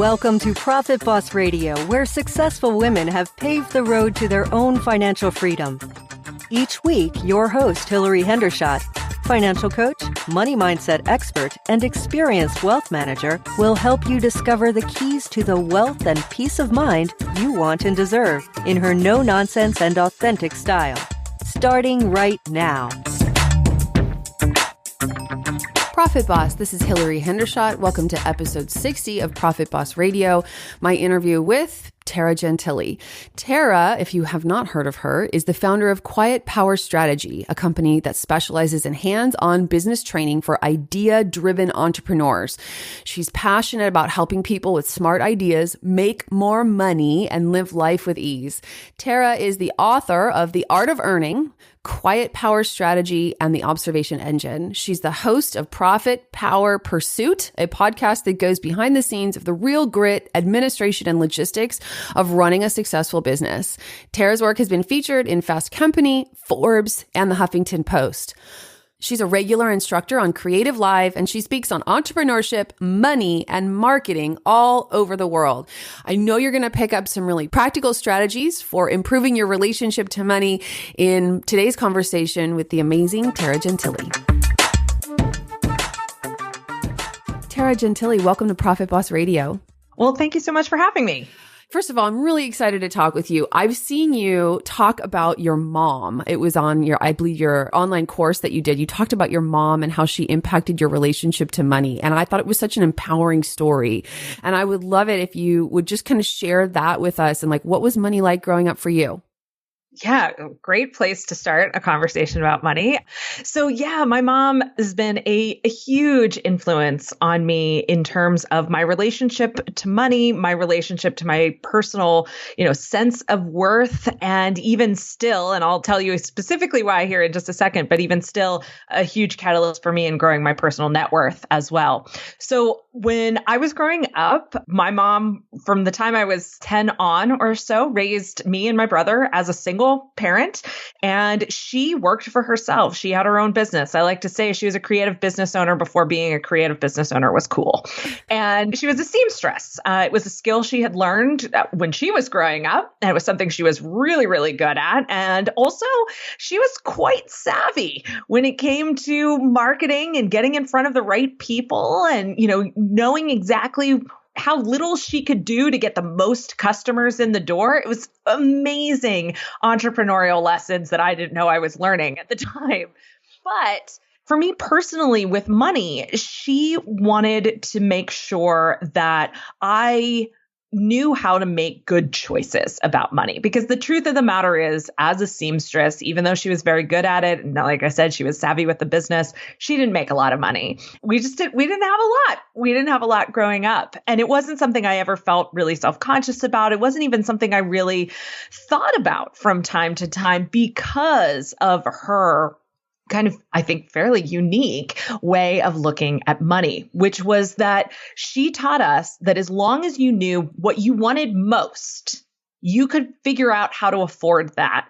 Welcome to Profit Boss Radio, where successful women have paved the road to their own financial freedom. Each week, your host, Hillary Hendershot, financial coach, money mindset expert, and experienced wealth manager, will help you discover the keys to the wealth and peace of mind you want and deserve in her no-nonsense and authentic style. Starting right now. Profit Boss, this is Hillary Hendershot. Welcome to episode 60 of Profit Boss Radio, my interview with Tara Gentile. Tara, if you have not heard of her, is the founder of Quiet Power Strategy, a company that specializes in hands-on business training for idea-driven entrepreneurs. She's passionate about helping people with smart ideas make more money and live life with ease. Tara is the author of The Art of Earning, Quiet Power Strategy, and The Observation Engine. She's the host of Profit Power Pursuit, a podcast that goes behind the scenes of the real grit, administration, and logistics of running a successful business. Tara's work has been featured in Fast Company, Forbes, and the Huffington Post. She's a regular instructor on Creative Live, and she speaks on entrepreneurship, money, and marketing all over the world. I know you're going to pick up some really practical strategies for improving your relationship to money in today's conversation with the amazing Tara Gentile. Tara Gentile, welcome to Profit Boss Radio. Well, thank you so much for having me. First of all, I'm really excited to talk with you. I've seen you talk about your mom. It was on I believe your online course that you did. You talked about your mom and how she impacted your relationship to money. And I thought it was such an empowering story. And I would love it if you would just kind of share that with us and like, what was money like growing up for you? Yeah, great place to start a conversation about money. So yeah, my mom has been a huge influence on me in terms of my relationship to money, my relationship to my personal, sense of worth, and even still, and I'll tell you specifically why here in just a second, but even still a huge catalyst for me in growing my personal net worth as well. So when I was growing up, my mom, from the time I was 10 on or so, raised me and my brother as a single parent, and she worked for herself. She had her own business. I like to say she was a creative business owner before being a creative business owner was cool. And she was a seamstress. It was a skill she had learned when she was growing up, and it was something she was really, really good at. And also, she was quite savvy when it came to marketing and getting in front of the right people and, knowing exactly how little she could do to get the most customers in the door. It was amazing entrepreneurial lessons that I didn't know I was learning at the time. But for me personally, with money, she wanted to make sure that I knew how to make good choices about money. Because the truth of the matter is, as a seamstress, even though she was very good at it, and like I said, she was savvy with the business, she didn't make a lot of money. We didn't have a lot. We didn't have a lot growing up. And it wasn't something I ever felt really self-conscious about. It wasn't even something I really thought about from time to time because of her kind of, I think, fairly unique way of looking at money, which was that she taught us that as long as you knew what you wanted most, you could figure out how to afford that.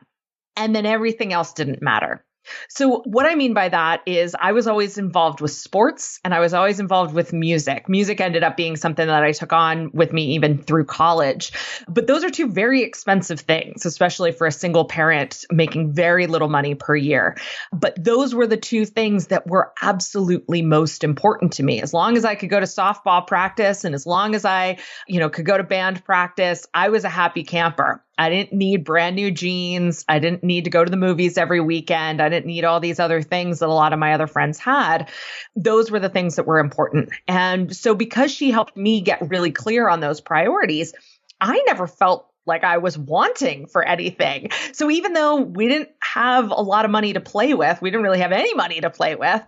And then everything else didn't matter. So what I mean by that is I was always involved with sports and I was always involved with music. Music ended up being something that I took on with me even through college. But those are two very expensive things, especially for a single parent making very little money per year. But those were the two things that were absolutely most important to me. As long as I could go to softball practice and as long as I, could go to band practice, I was a happy camper. I didn't need brand new jeans. I didn't need to go to the movies every weekend. I didn't need all these other things that a lot of my other friends had. Those were the things that were important. And so because she helped me get really clear on those priorities, I never felt like I was wanting for anything. So even though we didn't have a lot of money to play with, we didn't really have any money to play with,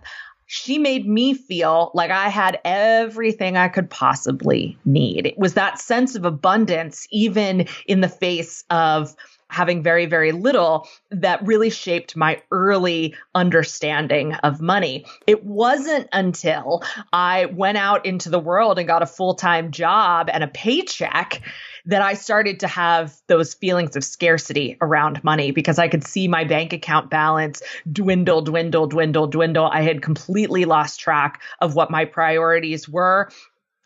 she made me feel like I had everything I could possibly need. It was that sense of abundance, even in the face of having very, very little, that really shaped my early understanding of money. It wasn't until I went out into the world and got a full-time job and a paycheck that I started to have those feelings of scarcity around money because I could see my bank account balance dwindle. I had completely lost track of what my priorities were.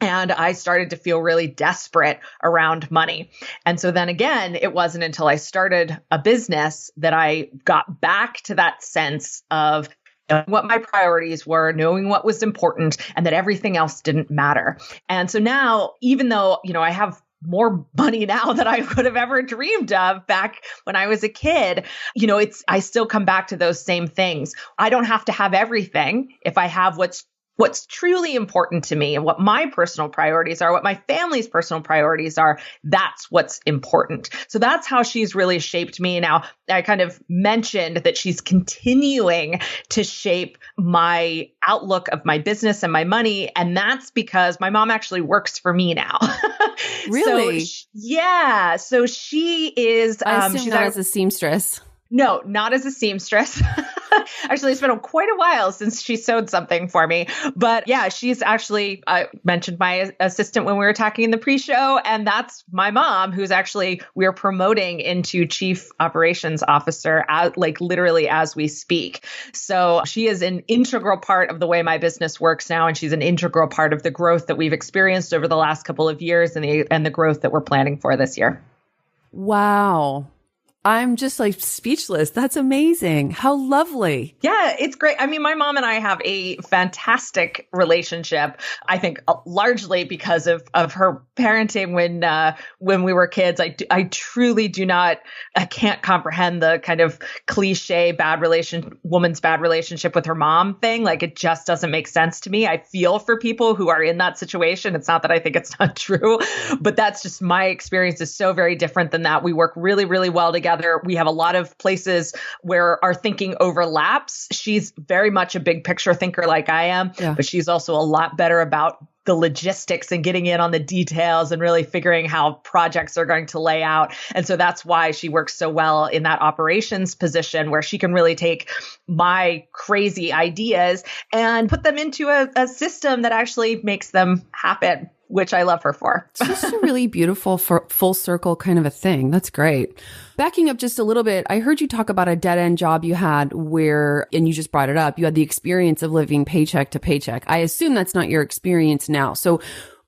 And I started to feel really desperate around money. And so then again, it wasn't until I started a business that I got back to that sense of knowing what my priorities were, knowing what was important, and that everything else didn't matter. And so now, even though, I have more money now than I could have ever dreamed of back when I was a kid, I still come back to those same things. I don't have to have everything if I have what's truly important to me and what my personal priorities are, what my family's personal priorities are. That's what's important. So that's how she's really shaped me. Now, I kind of mentioned that she's continuing to shape my outlook of my business and my money. And that's because my mom actually works for me now. Really? So she is, I assume she's not as a seamstress. No, not as a seamstress. Actually, it's been quite a while since she sewed something for me. But yeah, she's actually, I mentioned my assistant when we were talking in the pre-show, and that's my mom, who's actually, we're promoting into chief operations officer, literally as we speak. So she is an integral part of the way my business works now. And she's an integral part of the growth that we've experienced over the last couple of years and the growth that we're planning for this year. Wow. I'm just like speechless. That's amazing. How lovely. Yeah, it's great. I mean, my mom and I have a fantastic relationship. I think largely because of her parenting when we were kids. I truly I can't comprehend the kind of cliche woman's bad relationship with her mom thing. Like, it just doesn't make sense to me. I feel for people who are in that situation. It's not that I think it's not true, but that's just my experience is so very different than that. We work really, really well together. We have a lot of places where our thinking overlaps. She's very much a big picture thinker like I am, but she's also a lot better about the logistics and getting in on the details and really figuring how projects are going to lay out. And so that's why she works so well in that operations position where she can really take my crazy ideas and put them into a system that actually makes them happen, which I love her for. It's just a really beautiful full circle kind of a thing. That's great. Backing up just a little bit, I heard you talk about a dead-end job you had and you just brought it up, you had the experience of living paycheck to paycheck. I assume that's not your experience now. So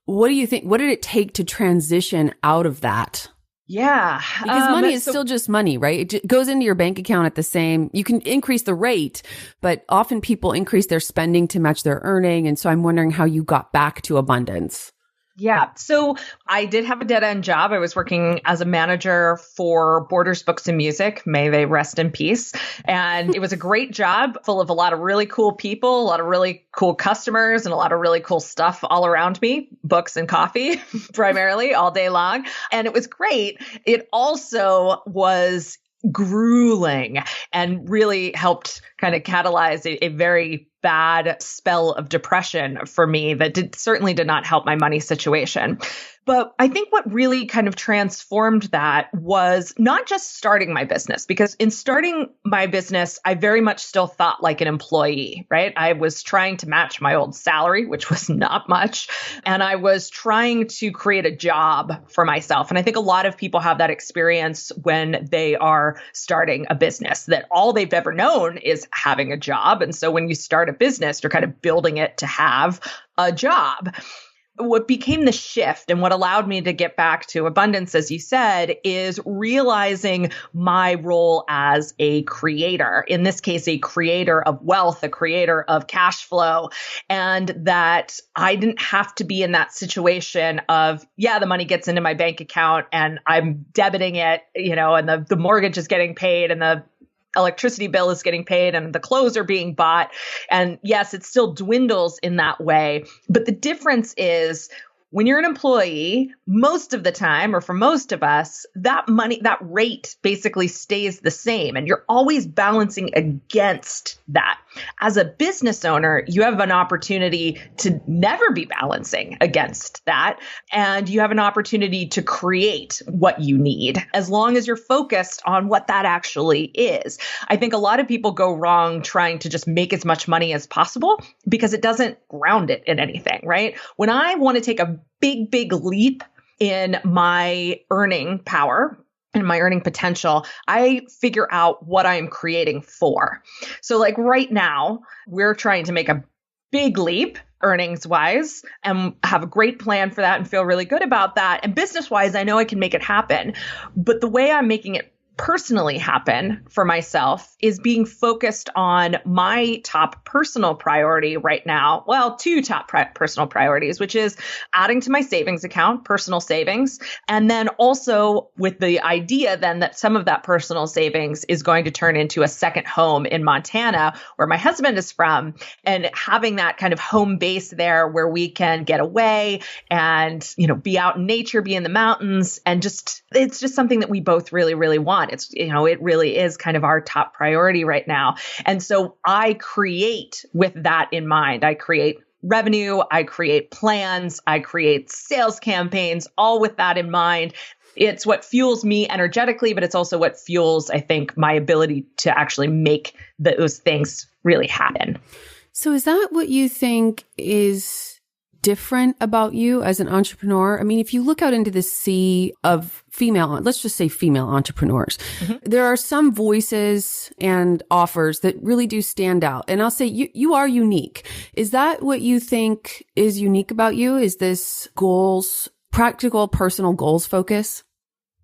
what do you think? What did it take to transition out of that? Yeah. Because money is still just money, right? It goes into your bank account at the same, you can increase the rate, but often people increase their spending to match their earning. And so I'm wondering how you got back to abundance. Yeah. So I did have a dead end job. I was working as a manager for Borders Books and Music. May they rest in peace. And it was a great job full of a lot of really cool people, a lot of really cool customers, and a lot of really cool stuff all around me, books and coffee, primarily all day long. And it was great. It also was grueling and really helped kind of catalyze a very bad spell of depression for me that certainly did not help my money situation. But I think what really kind of transformed that was not just starting my business, because in starting my business, I very much still thought like an employee, right? I was trying to match my old salary, which was not much. And I was trying to create a job for myself. And I think a lot of people have that experience when they are starting a business, that all they've ever known is having a job. And so when you start a business, you're kind of building it to have a job. What became the shift and what allowed me to get back to abundance, as you said, is realizing my role as a creator, in this case, a creator of wealth, a creator of cash flow, and that I didn't have to be in that situation of, the money gets into my bank account and I'm debiting it, and the mortgage is getting paid and the electricity bill is getting paid and the clothes are being bought. And yes, it still dwindles in that way. But the difference is when you're an employee, most of the time, or for most of us, that money, that rate basically stays the same. And you're always balancing against that. As a business owner, you have an opportunity to never be balancing against that. And you have an opportunity to create what you need, as long as you're focused on what that actually is. I think a lot of people go wrong trying to just make as much money as possible because it doesn't ground it in anything, right? When I want to take a big leap in my earning power and my earning potential, I figure out what I'm creating for. So like right now, we're trying to make a big leap earnings wise and have a great plan for that and feel really good about that. And business wise, I know I can make it happen. But the way I'm making it personally happen for myself is being focused on my top personal priority right now. Well, two top personal priorities, which is adding to my savings account, personal savings, and then also with the idea then that some of that personal savings is going to turn into a second home in Montana, where my husband is from, and having that kind of home base there where we can get away and, be out in nature, be in the mountains, and it's just something that we both really, really want. It's, it really is kind of our top priority right now. And so I create with that in mind. I create revenue, I create plans, I create sales campaigns, all with that in mind. It's what fuels me energetically, but it's also what fuels, I think, my ability to actually make those things really happen. So is that what you think is different about you as an entrepreneur? I mean, if you look out into the sea of let's just say female entrepreneurs, there are some voices and offers that really do stand out. And I'll say you are unique. Is that what you think is unique about you? Is this practical, personal goals focus?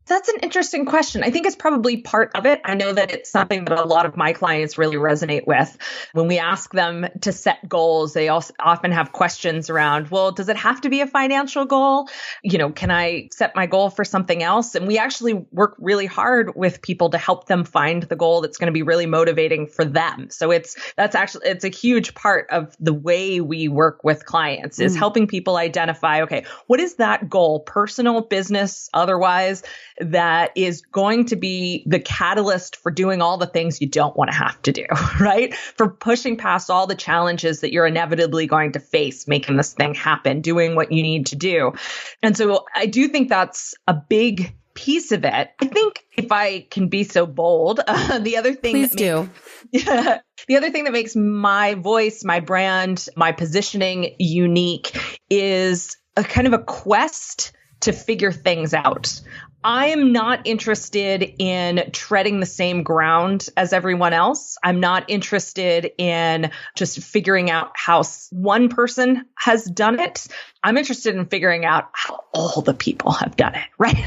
That's an interesting question. I think it's probably part of it. I know that it's something that a lot of my clients really resonate with. When we ask them to set goals, they also often have questions around, well, does it have to be a financial goal? Can I set my goal for something else? And we actually work really hard with people to help them find the goal that's going to be really motivating for them. So it's a huge part of the way we work with clients is helping people identify, okay, what is that goal, personal, business, otherwise, that is going to be the catalyst for doing all the things you don't want to have to do, right? For pushing past all the challenges that you're inevitably going to face, making this thing happen, doing what you need to do. And so I do think that's a big piece of it. I think if I can be so bold, the other thing the other thing that makes my voice, my brand, my positioning unique is a kind of a quest to figure things out. I am not interested in treading the same ground as everyone else. I'm not interested in just figuring out how one person has done it. I'm interested in figuring out how all the people have done it, right?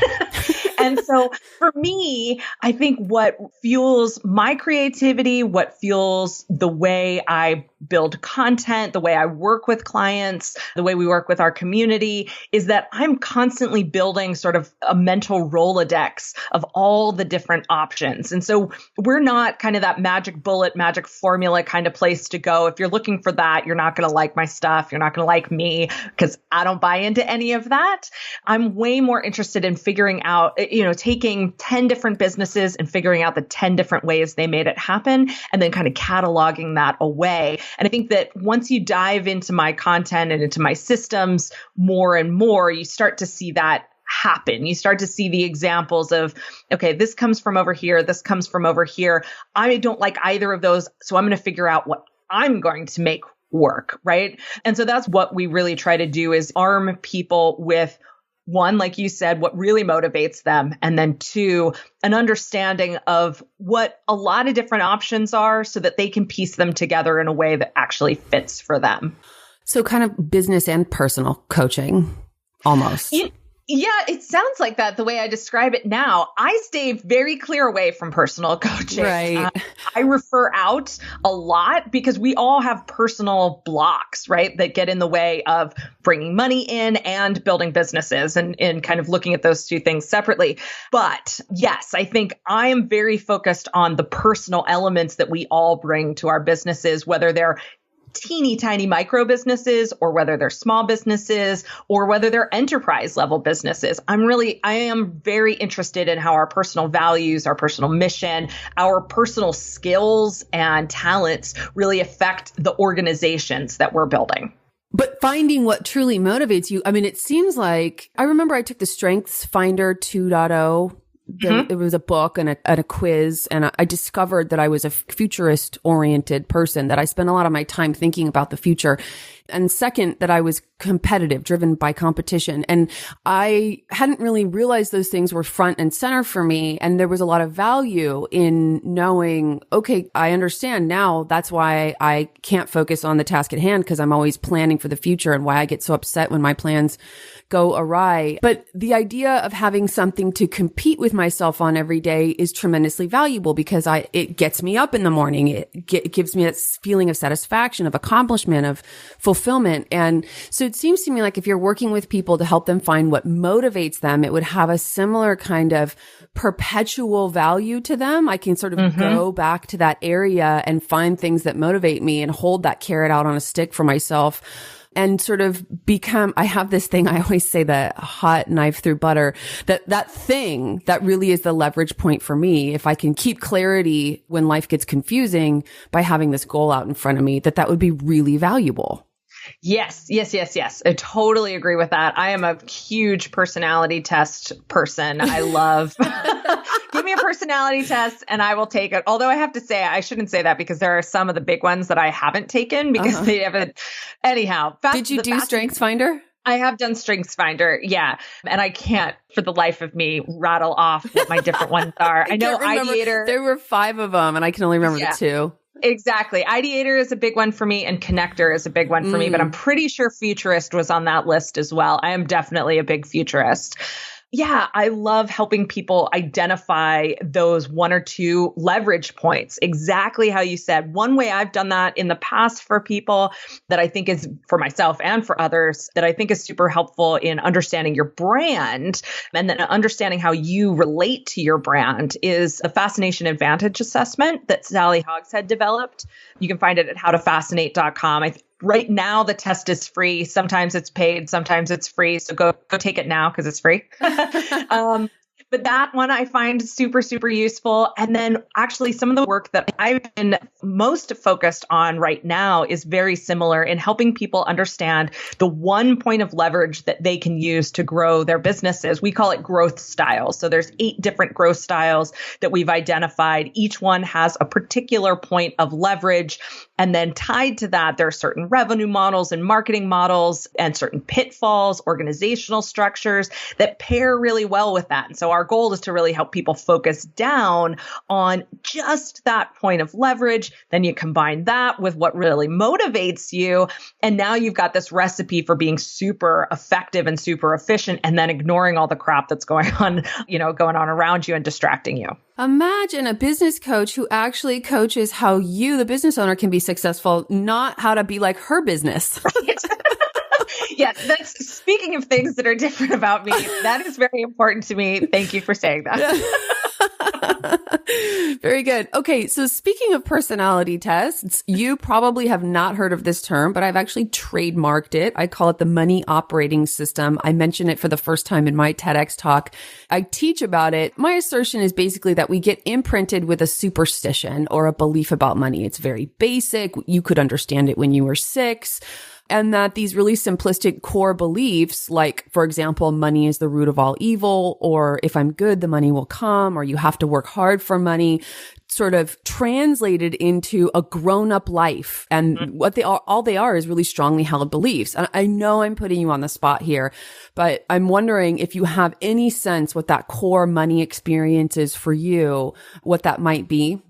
And so for me, I think what fuels my creativity, what fuels the way I build content, the way I work with clients, the way we work with our community is that I'm constantly building sort of a mental Rolodex of all the different options. And so we're not kind of that magic bullet, magic formula kind of place to go. If you're looking for that, you're not going to like my stuff. You're not going to like me because I don't buy into any of that. I'm way more interested in figuring out, taking 10 different businesses and figuring out the 10 different ways they made it happen and then kind of cataloging that away. And I think that once you dive into my content and into my systems more and more, you start to see that happen. You start to see the examples of, okay, this comes from over here. This comes from over here. I don't like either of those. So I'm going to figure out what I'm going to make work, right? And so that's what we really try to do is arm people with one, like you said, what really motivates them. And then two, an understanding of what a lot of different options are so that they can piece them together in a way that actually fits for them. So kind of business and personal coaching almost. Yeah, it sounds like that the way I describe it now. I stay very clear away from personal coaching. Right. I refer out a lot because we all have personal blocks, right, that get in the way of bringing money in and building businesses and kind of looking at those two things separately. But yes, I think I am very focused on the personal elements that we all bring to our businesses, whether they're teeny tiny micro businesses or whether they're small businesses or whether they're enterprise level businesses. I am very interested in how our personal values, our personal mission, our personal skills and talents really affect the organizations that we're building. But finding what truly motivates you, I mean, it seems like, I remember I took the Strengths Finder 2.0. It was a book and a quiz, and I discovered that I was a futurist-oriented person, that I spent a lot of my time thinking about the future. And second, that I was competitive, driven by competition. And I hadn't really realized those things were front and center for me. And there was a lot of value in knowing, okay, I understand now that's why I can't focus on the task at hand, because I'm always planning for the future, and why I get so upset when my plans go awry. But the idea of having something to compete with myself on every day is tremendously valuable, because it gets me up in the morning. It gives me that feeling of satisfaction, of accomplishment, of fulfillment. And so it seems to me like if you're working with people to help them find what motivates them, it would have a similar kind of perpetual value to them. I can sort of go back to that area and find things that motivate me and hold that carrot out on a stick for myself. And sort of become, I have this thing, I always say, the hot knife through butter, that thing that really is the leverage point for me. If I can keep clarity when life gets confusing by having this goal out in front of me, that would be really valuable. Yes. I totally agree with that. I am a huge personality test person. I love, give me a personality test and I will take it. Although I have to say, I shouldn't say that, because there are some of the big ones that I haven't taken because they haven't. Anyhow. Did you do StrengthsFinder? I have done StrengthsFinder. Yeah. And I can't for the life of me rattle off what my different ones are. I know Ideator. There were 5 of them and I can only remember the 2. Exactly. Ideator is a big one for me, and Connector is a big one for me, but I'm pretty sure Futurist was on that list as well. I am definitely a big Futurist. Yeah, I love helping people identify those 1 or 2 leverage points. Exactly how you said. One way I've done that in the past for people that I think is, for myself and for others, that I think is super helpful in understanding your brand and then understanding how you relate to your brand, is the Fascination Advantage assessment that Sally Hogshead developed. You can find it at howtofascinate.com. Right now, the test is free. Sometimes it's paid, sometimes it's free. So go take it now because it's free. But that one I find super, super useful. And then actually some of the work that I've been most focused on right now is very similar in helping people understand the one point of leverage that they can use to grow their businesses. We call it growth styles. So there's 8 different growth styles that we've identified. Each one has a particular point of leverage. And then tied to that, there are certain revenue models and marketing models and certain pitfalls, organizational structures that pair really well with that. And so our goal is to really help people focus down on just that point of leverage. Then you combine that with what really motivates you. And now you've got this recipe for being super effective and super efficient, and then ignoring all the crap that's going on around you and distracting you. Imagine a business coach who actually coaches how you, the business owner, can be successful, not how to be like her business. Right. Yeah, that's speaking of things that are different about me. That is very important to me. Thank you for saying that. Very good. Okay. So speaking of personality tests, you probably have not heard of this term, but I've actually trademarked it. I call it the money operating system. I mention it for the first time in my TEDx talk. I teach about it. My assertion is basically that we get imprinted with a superstition or a belief about money. It's very basic. You could understand it when you were 6. And that these really simplistic core beliefs, like, for example, money is the root of all evil, or if I'm good, the money will come, or you have to work hard for money, sort of translated into a grown-up life. And what they are, all they are is really strongly held beliefs. And I know I'm putting you on the spot here, but I'm wondering if you have any sense what that core money experience is for you, what that might be.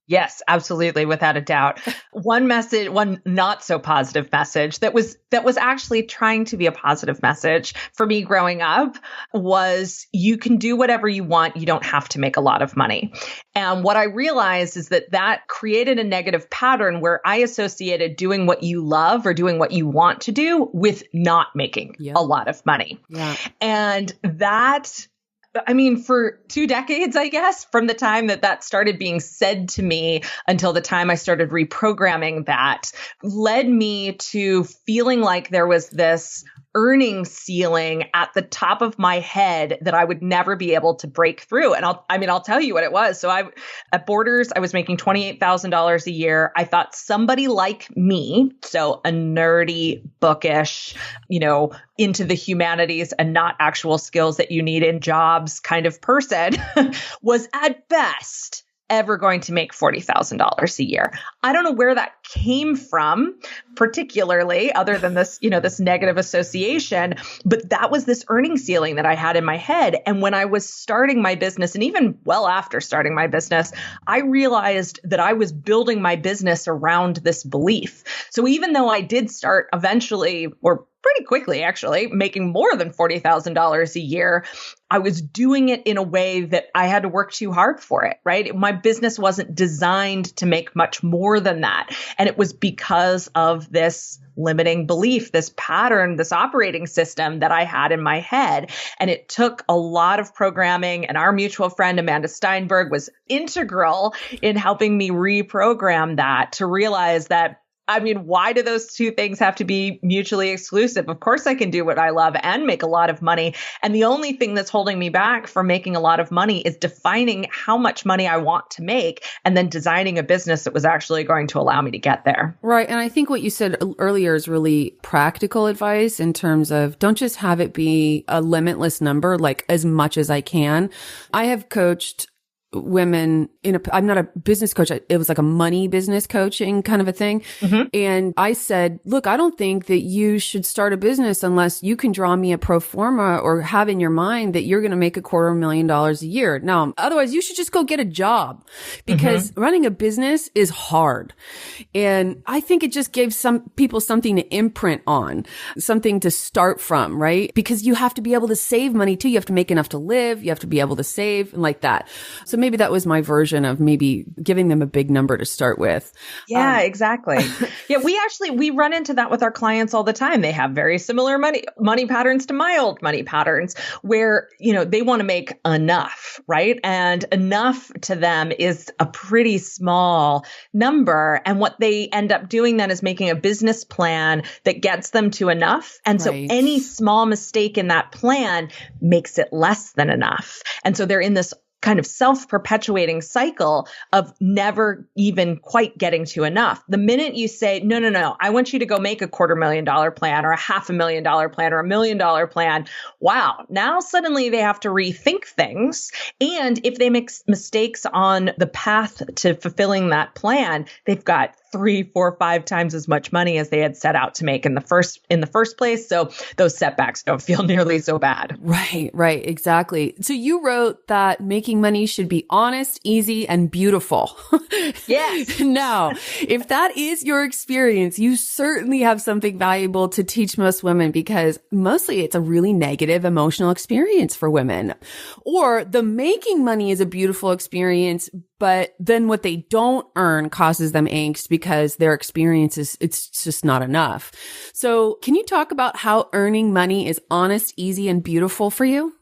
Yes, absolutely. Without a doubt. One not so positive message that was actually trying to be a positive message for me growing up was, you can do whatever you want. You don't have to make a lot of money. And what I realized is that created a negative pattern where I associated doing what you love or doing what you want to do with not making a lot of money. Yeah. And that, I mean, for 2 decades, I guess, from the time that started being said to me until the time I started reprogramming that, led me to feeling like there was this earning ceiling at the top of my head that I would never be able to break through. And I'll tell you what it was. So at Borders, I was making $28,000 a year. I thought somebody like me, so a nerdy, bookish, into the humanities and not actual skills that you need in jobs kind of person, was at best ever going to make $40,000 a year. I don't know where that came from, particularly, other than this, this negative association. But that was this earning ceiling that I had in my head. And when I was starting my business, and even well after starting my business, I realized that I was building my business around this belief. So even though I did start eventually, or pretty quickly, actually, making more than $40,000 a year, I was doing it in a way that I had to work too hard for it, right? My business wasn't designed to make much more than that. And it was because of this limiting belief, this pattern, this operating system that I had in my head. And it took a lot of programming. And our mutual friend, Amanda Steinberg, was integral in helping me reprogram that to realize that, why do those two things have to be mutually exclusive? Of course, I can do what I love and make a lot of money. And the only thing that's holding me back from making a lot of money is defining how much money I want to make and then designing a business that was actually going to allow me to get there. Right. And I think what you said earlier is really practical advice in terms of don't just have it be a limitless number, like as much as I can. I have coached women I'm not a business coach. It was like a money business coaching kind of a thing. Mm-hmm. And I said, look, I don't think that you should start a business unless you can draw me a pro forma or have in your mind that you're going to make $250,000 a year. Now, otherwise you should just go get a job because running a business is hard. And I think it just gave some people something to imprint on, something to start from, right? Because you have to be able to save money too. You have to make enough to live. You have to be able to save and like that. So maybe that was my version of maybe giving them a big number to start with. Yeah, exactly. Yeah, we run into that with our clients all the time. They have very similar money patterns to my old money patterns where, they want to make enough, right? And enough to them is a pretty small number. And what they end up doing then is making a business plan that gets them to enough. And so any small mistake in that plan makes it less than enough. And so they're in this kind of self-perpetuating cycle of never even quite getting to enough. The minute you say, no, I want you to go make a $250,000 plan or a $500,000 plan or $1 million plan. Wow. Now suddenly they have to rethink things. And if they make mistakes on the path to fulfilling that plan, they've got 3, 4, 5 times as much money as they had set out to make in the first place. So those setbacks don't feel nearly so bad. Right, exactly. So you wrote that making money should be honest, easy, and beautiful. Yes. Now, if that is your experience, you certainly have something valuable to teach most women because mostly it's a really negative emotional experience for women. Or the making money is a beautiful experience, but then what they don't earn causes them angst because their experience it's just not enough. So can you talk about how earning money is honest, easy, and beautiful for you?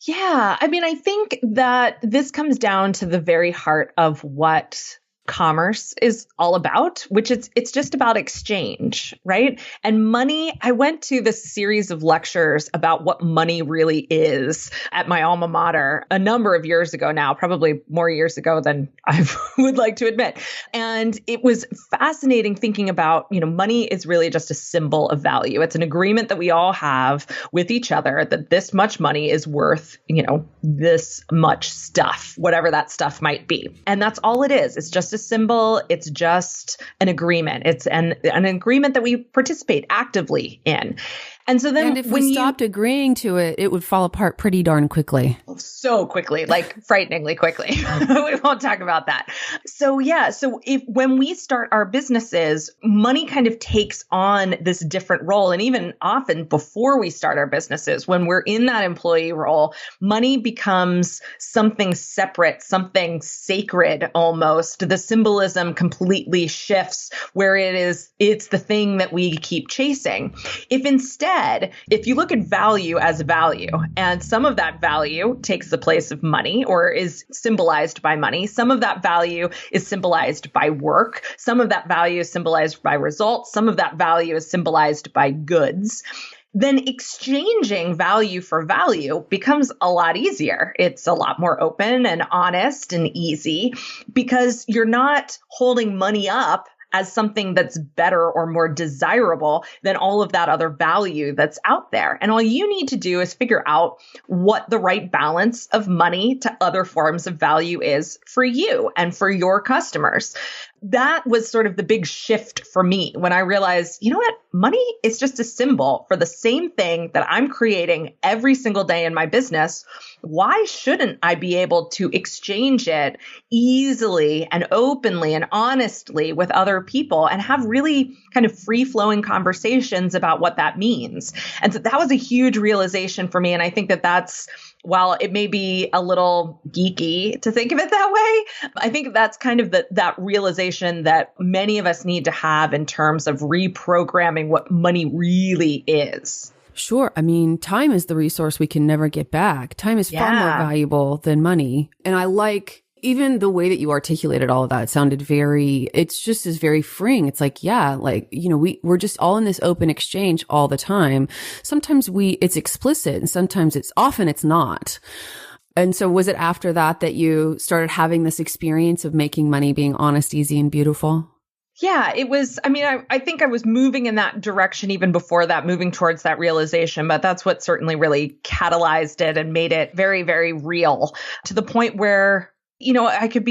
Yeah. I think that this comes down to the very heart of what commerce is all about, which it's just about exchange, right? And money, I went to this series of lectures about what money really is at my alma mater a number of years ago now, probably more years ago than I would like to admit. And it was fascinating thinking about, money is really just a symbol of value. It's an agreement that we all have with each other that this much money is worth, this much stuff, whatever that stuff might be. And that's all it is. It's just a symbol. It's just an agreement. It's an agreement that we participate actively in. And so then if we stopped agreeing to it, it would fall apart pretty darn quickly. So quickly, like frighteningly quickly. We won't talk about that. So when we start our businesses, money kind of takes on this different role. And even often before we start our businesses, when we're in that employee role, money becomes something separate, something sacred almost. The symbolism completely shifts where it's the thing that we keep chasing. If you look at value as value, and some of that value takes the place of money or is symbolized by money, some of that value is symbolized by work, some of that value is symbolized by results, some of that value is symbolized by goods, then exchanging value for value becomes a lot easier. It's a lot more open and honest and easy because you're not holding money up as something that's better or more desirable than all of that other value that's out there. And all you need to do is figure out what the right balance of money to other forms of value is for you and for your customers. That was sort of the big shift for me when I realized, you know what? Money is just a symbol for the same thing that I'm creating every single day in my business. Why shouldn't I be able to exchange it easily and openly and honestly with other people and have really kind of free-flowing conversations about what that means? And so that was a huge realization for me. And I think that that's, while it may be a little geeky to think of it that way, I think that's kind of that realization that many of us need to have in terms of reprogramming what money really is. Sure. I mean, time is the resource we can never get back. Time is far more valuable than money. And I like even the way that you articulated all of that. It sounded it's just is very freeing. It's like, we're just all in this open exchange all the time. Sometimes it's explicit and sometimes often it's not. And so was it after that you started having this experience of making money being honest, easy, and beautiful? Yeah, it was, I think I was moving in that direction even before that, moving towards that realization, but that's what certainly really catalyzed it and made it very, very real to the point where, I could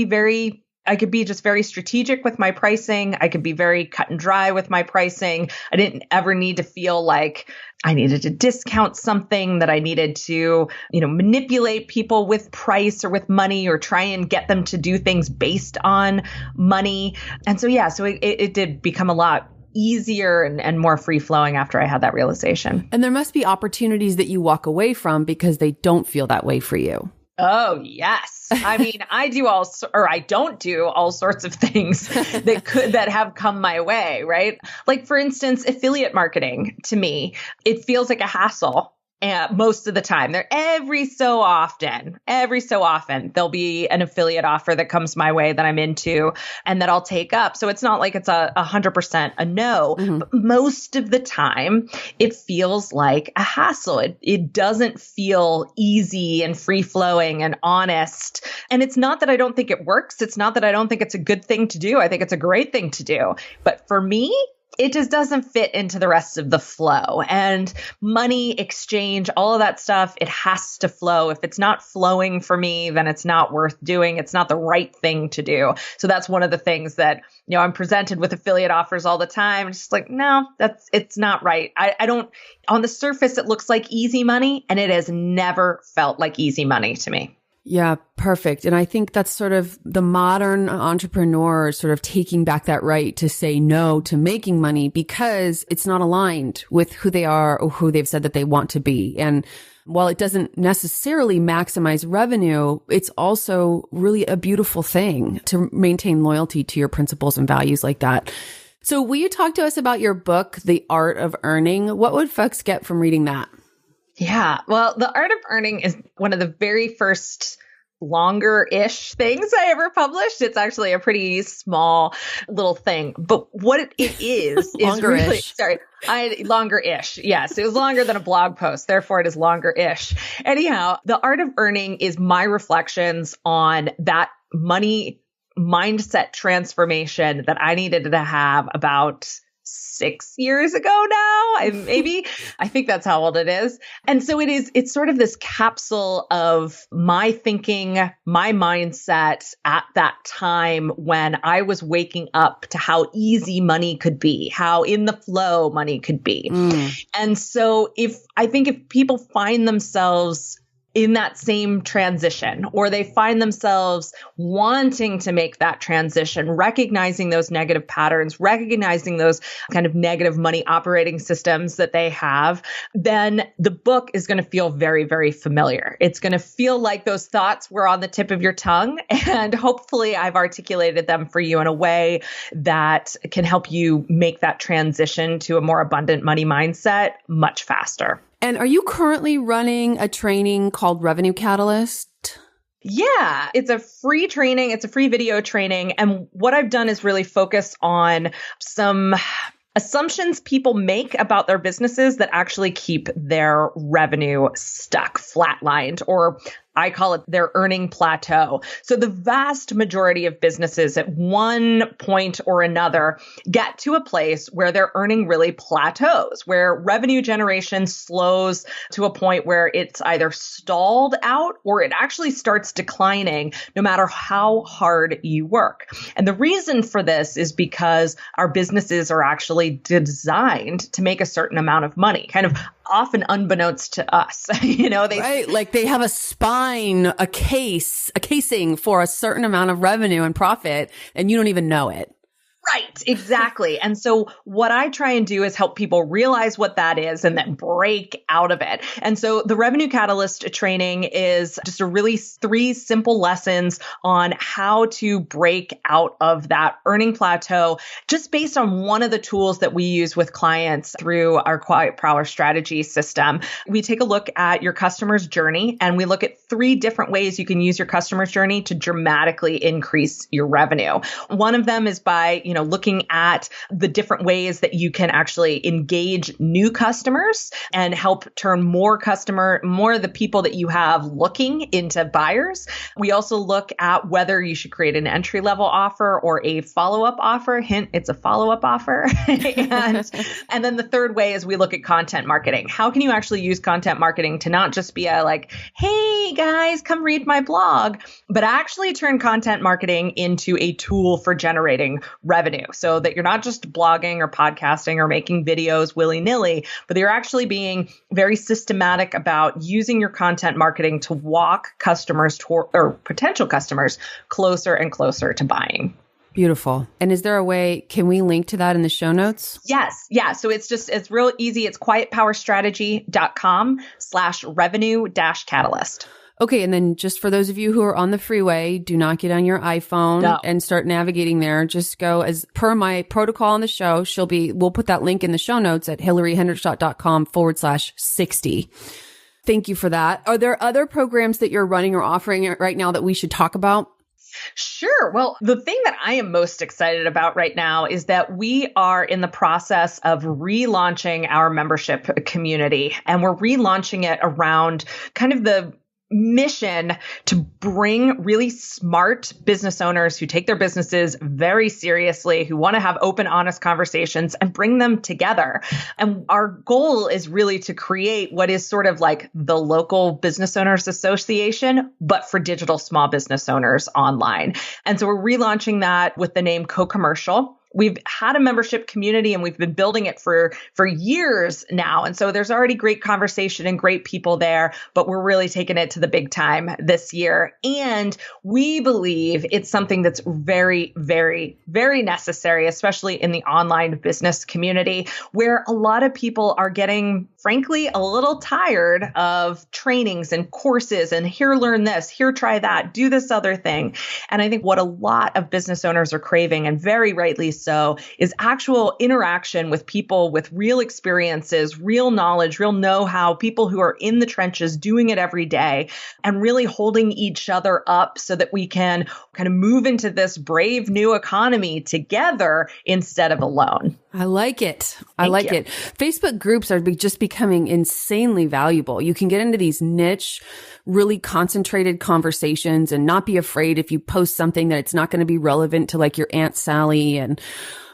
be just very strategic with my pricing. I could be very cut and dry with my pricing. I didn't ever need to feel like I needed to discount something, that I needed to, manipulate people with price or with money or try and get them to do things based on money. And so, it did become a lot easier and more free flowing after I had that realization. And there must be opportunities that you walk away from because they don't feel that way for you. Oh, yes. I don't do all sorts of things that have come my way, right? Like, for instance, affiliate marketing to me, it feels like a hassle. Most of the time, every so often, there'll be an affiliate offer that comes my way that I'm into and that I'll take up. So it's not like it's 100% a no, but most of the time it feels like a hassle. It doesn't feel easy and free flowing and honest. And it's not that I don't think it works. It's not that I don't think it's a good thing to do. I think it's a great thing to do. But for me, it just doesn't fit into the rest of the flow. And money, exchange, all of that stuff, it has to flow. If it's not flowing for me, then it's not worth doing. It's not the right thing to do. So that's one of the things that, I'm presented with affiliate offers all the time. It's just like, no, it's not right. I don't, on the surface, it looks like easy money, and it has never felt like easy money to me. Yeah, perfect. And I think that's sort of the modern entrepreneur sort of taking back that right to say no to making money because it's not aligned with who they are or who they've said that they want to be. And while it doesn't necessarily maximize revenue, it's also really a beautiful thing to maintain loyalty to your principles and values like that. So will you talk to us about your book, The Art of Earning? What would folks get from reading that? Yeah, well, The Art of Earning is one of the very first longer-ish things I ever published. It's actually a pretty small little thing, but what it is longer-ish. Longer-ish. Yes, it was longer than a blog post. Therefore, it is longer-ish. Anyhow, The Art of Earning is my reflections on that money mindset transformation that I needed to have about 6 years ago now. I think that's how old it is. And so it's sort of this capsule of my thinking, my mindset at that time when I was waking up to how easy money could be, how in the flow money could be. And so if people find themselves in that same transition, or they find themselves wanting to make that transition, recognizing those negative patterns, recognizing those kind of negative money operating systems that they have, then the book is going to feel very, very familiar. It's going to feel like those thoughts were on the tip of your tongue, and hopefully I've articulated them for you in a way that can help you make that transition to a more abundant money mindset much faster. And are you currently running a training called Revenue Catalyst? Yeah, it's a free training. It's a free video training. And what I've done is really focus on some assumptions people make about their businesses that actually keep their revenue stuck, flatlined, or I call it their earning plateau. So the vast majority of businesses at one point or another get to a place where their earning really plateaus, where revenue generation slows to a point where it's either stalled out or it actually starts declining no matter how hard you work. And the reason for this is because our businesses are actually designed to make a certain amount of money, kind of often unbeknownst to us. Right. Like they have a spine, a casing for a certain amount of revenue and profit, and you don't even know it. Right, exactly. And so what I try and do is help people realize what that is and then break out of it. And so the Revenue Catalyst training is just a really 3 simple lessons on how to break out of that earning plateau, just based on one of the tools that we use with clients through our Quiet Power strategy system. We take a look at your customer's journey and we look at 3 different ways you can use your customer's journey to dramatically increase your revenue. One of them is by, looking at the different ways that you can actually engage new customers and help turn more of the people that you have looking into buyers. We also look at whether you should create an entry-level offer or a follow-up offer. Hint, it's a follow-up offer. and then the third way is we look at content marketing. How can you actually use content marketing to not just be hey guys, come read my blog, but actually turn content marketing into a tool for generating revenue so that you're not just blogging or podcasting or making videos willy-nilly, but you're actually being very systematic about using your content marketing to walk customers or potential customers closer and closer to buying. Beautiful. And is there a way, can we link to that in the show notes? Yes. Yeah. So it's real easy. It's quietpowerstrategy.com/revenue-catalyst. Okay. And then just for those of you who are on the freeway, do not get on your iPhone and start navigating there. Just go as per my protocol on the show. We'll put that link in the show notes at hillaryhendershot.com/60. Thank you for that. Are there other programs that you're running or offering right now that we should talk about? Sure. Well, the thing that I am most excited about right now is that we are in the process of relaunching our membership community, and we're relaunching it around kind of the mission to bring really smart business owners who take their businesses very seriously, who want to have open, honest conversations and bring them together. And our goal is really to create what is sort of like the local business owners association, but for digital small business owners online. And so we're relaunching that with the name Co-Commercial. We've had a membership community and we've been building it for years now. And so there's already great conversation and great people there, but we're really taking it to the big time this year. And we believe it's something that's very, very, very necessary, especially in the online business community, where a lot of people are getting, frankly, a little tired of trainings and courses and here, learn this, here, try that, do this other thing. And I think what a lot of business owners are craving, and very rightly so, is actual interaction with people with real experiences, real knowledge, real know-how, people who are in the trenches doing it every day and really holding each other up so that we can kind of move into this brave new economy together instead of alone. I like it. I like it. Facebook groups are just becoming insanely valuable. You can get into these niche, really concentrated conversations and not be afraid if you post something that it's not going to be relevant to like your Aunt Sally. And,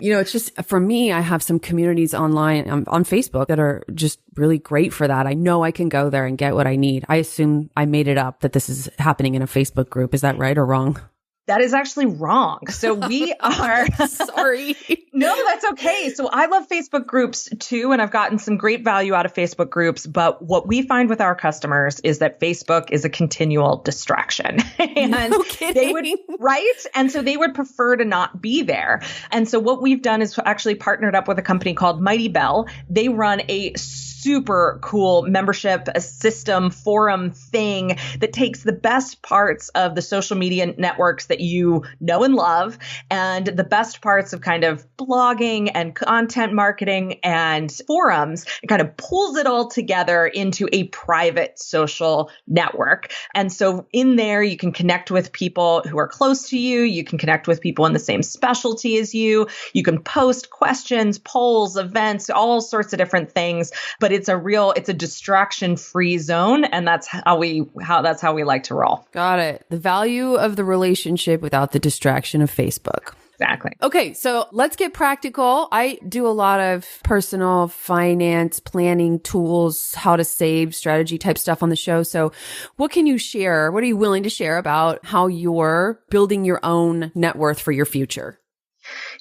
it's just, for me, I have some communities online on Facebook that are just really great for that. I know I can go there and get what I need. I assume I made it up that this is happening in a Facebook group. Is that right or wrong? That is actually wrong. So we are sorry. No, that's okay. So I love Facebook groups too, and I've gotten some great value out of Facebook groups. But what we find with our customers is that Facebook is a continual distraction. And no kidding. They would, right? And so they would prefer to not be there. And so what we've done is actually partnered up with a company called Mighty Bell. They run a super cool membership system forum thing that takes the best parts of the social media networks that you know and love and the best parts of kind of blogging and content marketing and forums and kind of pulls it all together into a private social network. And so in there, you can connect with people who are close to you. You can connect with people in the same specialty as you. You can post questions, polls, events, all sorts of different things. But but it's a distraction-free zone. And that's how we like to roll. Got it. The value of the relationship without the distraction of Facebook. Exactly. Okay, so let's get practical. I do a lot of personal finance planning tools, how to save strategy type stuff on the show. So what can you share? What are you willing to share about how you're building your own net worth for your future?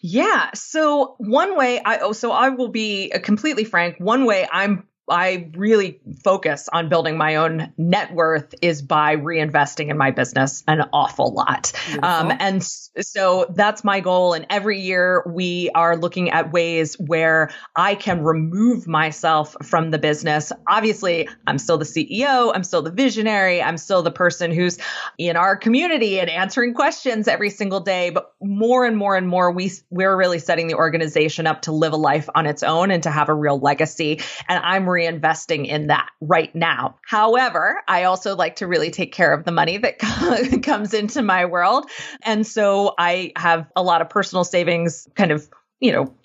Yeah. So one way I will be completely frank. One way I really focus on building my own net worth is by reinvesting in my business an awful lot. And so that's my goal. And every year we are looking at ways where I can remove myself from the business. Obviously, I'm still the CEO. I'm still the visionary. I'm still the person who's in our community and answering questions every single day. But more and more and more, we're really setting the organization up to live a life on its own and to have a real legacy. And I'm reinvesting in that right now. However, I also like to really take care of the money that comes into my world. And so I have a lot of personal savings kind of,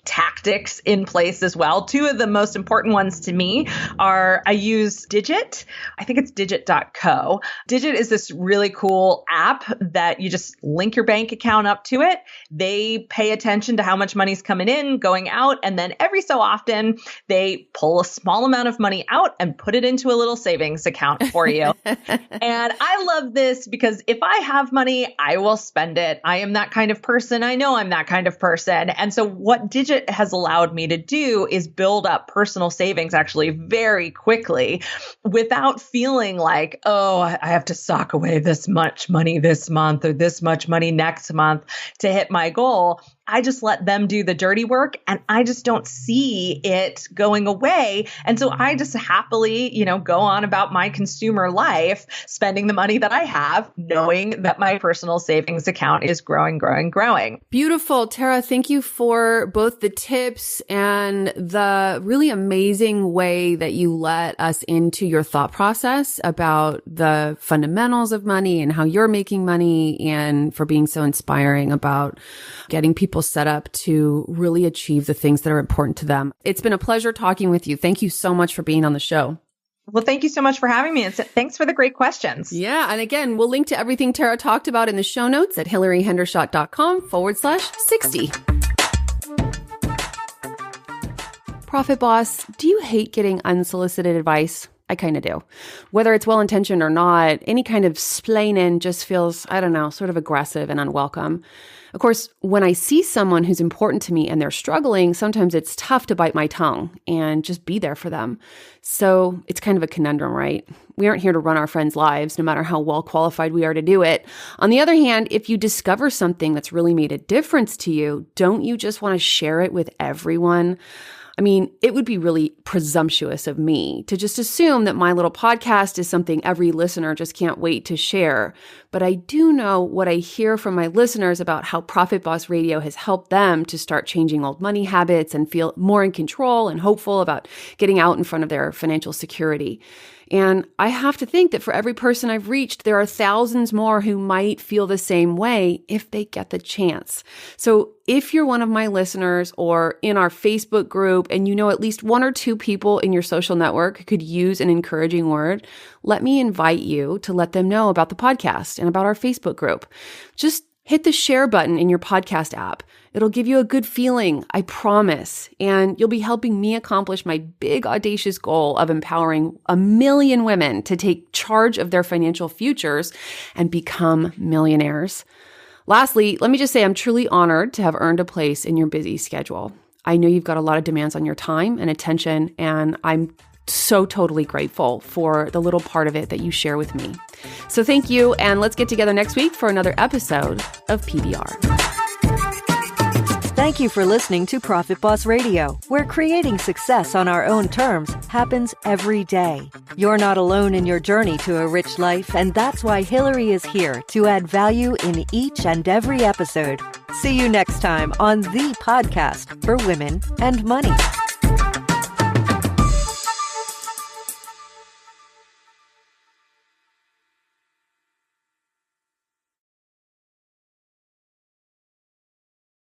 tactics in place as well. Two of the most important ones to me are I use Digit. I think it's digit.co. Digit is this really cool app that you just link your bank account up to it. They pay attention to how much money's coming in, going out, and then every so often they pull a small amount of money out and put it into a little savings account for you. And I love this because if I have money, I will spend it. I am that kind of person. I know I'm that kind of person. And so what Digit has allowed me to do is build up personal savings actually very quickly without feeling like, oh, I have to sock away this much money this month or this much money next month to hit my goal. I just let them do the dirty work and I just don't see it going away. And so I just happily, go on about my consumer life, spending the money that I have, knowing that my personal savings account is growing, growing, growing. Beautiful. Tara, thank you for both the tips and the really amazing way that you let us into your thought process about the fundamentals of money and how you're making money, and for being so inspiring about getting people set up to really achieve the things that are important to them. It's been a pleasure talking with you. Thank you so much for being on the show. Well, thank you so much for having me. And thanks for the great questions. Yeah. And again, we'll link to everything Tara talked about in the show notes at hillaryhendershot.com/60. Profit Boss, do you hate getting unsolicited advice? I kind of do. Whether it's well-intentioned or not, any kind of splaining just feels, sort of aggressive and unwelcome. Of course, when I see someone who's important to me and they're struggling, sometimes it's tough to bite my tongue and just be there for them. So it's kind of a conundrum, right? We aren't here to run our friends' lives, no matter how well qualified we are to do it. On the other hand, if you discover something that's really made a difference to you, don't you just want to share it with everyone? It would be really presumptuous of me to just assume that my little podcast is something every listener just can't wait to share. But I do know what I hear from my listeners about how Profit Boss Radio has helped them to start changing old money habits and feel more in control and hopeful about getting out in front of their financial security. And I have to think that for every person I've reached, there are thousands more who might feel the same way if they get the chance. So if you're one of my listeners or in our Facebook group and you know at least one or two people in your social network who could use an encouraging word, let me invite you to let them know about the podcast and about our Facebook group. Just hit the share button in your podcast app. It'll give you a good feeling, I promise. And you'll be helping me accomplish my big, audacious goal of empowering 1 million women to take charge of their financial futures and become millionaires. Lastly, let me just say I'm truly honored to have earned a place in your busy schedule. I know you've got a lot of demands on your time and attention, and I'm so totally grateful for the little part of it that you share with me. So thank you, and let's get together next week for another episode of PBR. Thank you for listening to Profit Boss Radio, where creating success on our own terms happens every day. You're not alone in your journey to a rich life, and that's why Hillary is here to add value in each and every episode. See you next time on the podcast for women and money.